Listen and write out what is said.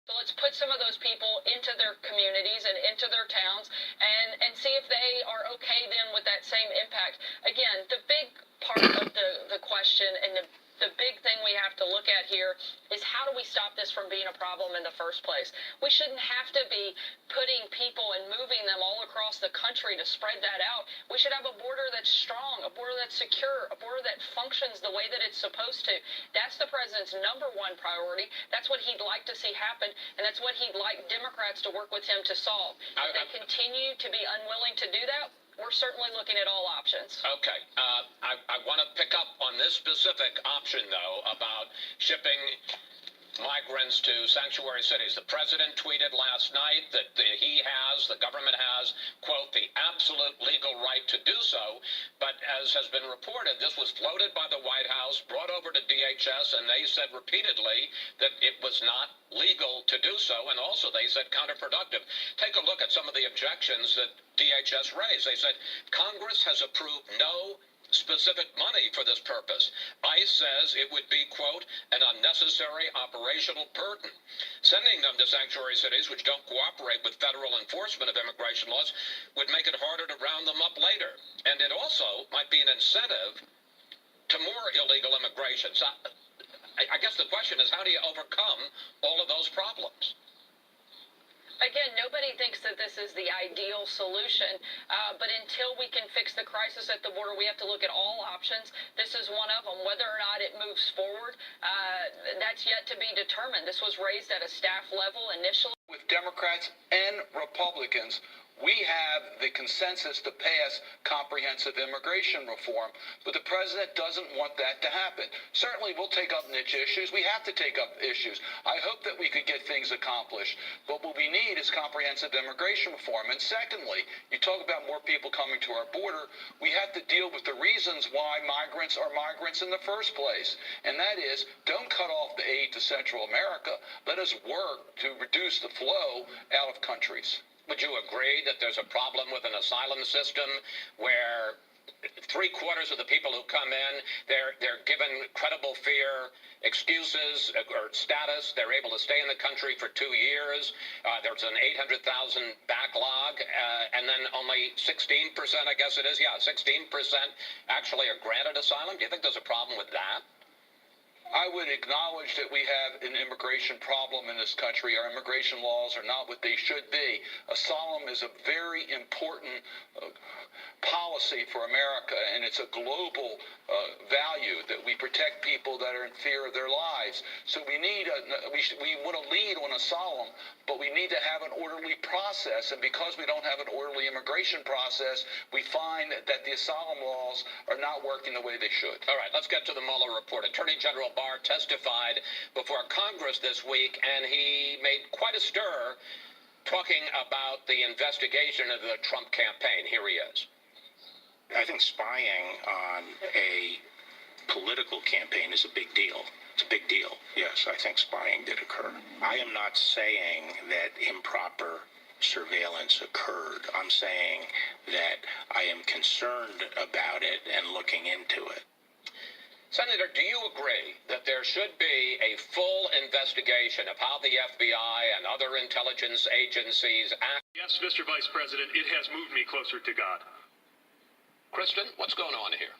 So let's put some of those people into their communities and into their towns and see if they are okay then with that same impact. Again, the big part of the question and the big thing we have to look at here is how do we stop this from being a problem in the first place? We shouldn't have to be putting people and moving them all across the country to spread that out. We should have a border that's strong, a border that's secure, a border that functions the way that it's supposed to. That's the president's number one priority. That's what he'd like to see happen, and that's what he'd like Democrats to work with him to solve. If they continue to be unwilling to do that, we're certainly looking at all options. Okay. I want to pick up on this specific option, though, about shipping migrants to sanctuary cities. The president tweeted last night that the government has, quote, the absolute legal right to do so. But as has been reported, this was floated by the White House, brought over to DHS, and they said repeatedly that it was not legal to do so, and also they said counterproductive. Take a look at some of the objections that DHS raised. They said Congress has approved no specific money for this purpose. ICE says it would be, quote, an unnecessary operational burden. Sending them to sanctuary cities which don't cooperate with federal enforcement of immigration laws would make it harder to round them up later. And it also might be an incentive to more illegal immigration. So I guess the question is, how do you overcome all of those problems? Again, nobody thinks that this is the ideal solution, but until we can fix the crisis at the border, we have to look at all options. This is one of them. Whether or not it moves forward, that's yet to be determined. This was raised at a staff level initially. With Democrats and Republicans, we have the consensus to pass comprehensive immigration reform, but the president doesn't want that to happen. Certainly, we'll take up niche issues. We have to take up issues. I hope that we could get things accomplished, but what we need is comprehensive immigration reform. And secondly, you talk about more people coming to our border, we have to deal with the reasons why migrants are migrants in the first place. And that is, don't cut off the aid to Central America. Let us work to reduce the flow out of countries. Would you agree that there's a problem with an asylum system where 3/4 of the people who come in, they're given credible fear excuses or status. They're able to stay in the country for 2 years. There's an 800,000 backlog, and then only 16%, I guess it is, 16% actually are granted asylum. Do you think there's a problem with that? I would acknowledge that we have an immigration problem in this country. Our immigration laws are not what they should be. Asylum is a very important policy for America, and it's a global value that we protect people that are in fear of their lives. So we want to lead on asylum, but we need to have an orderly process. And because we don't have an orderly immigration process, we find that the asylum laws are not working the way they should. All right, let's get to the Mueller report. Attorney General Barr testified before Congress this week, and he made quite a stir talking about the investigation of the Trump campaign. Here he is. I think spying on a political campaign is a big deal. It's a big deal. Yes, I think spying did occur. I am not saying that improper surveillance occurred. I'm saying that I am concerned about it and looking into it. Senator, do you agree that there should be a full investigation of how the FBI and other intelligence agencies act? Yes, Mr. Vice President, it has moved me closer to God. Kristen, what's going on here?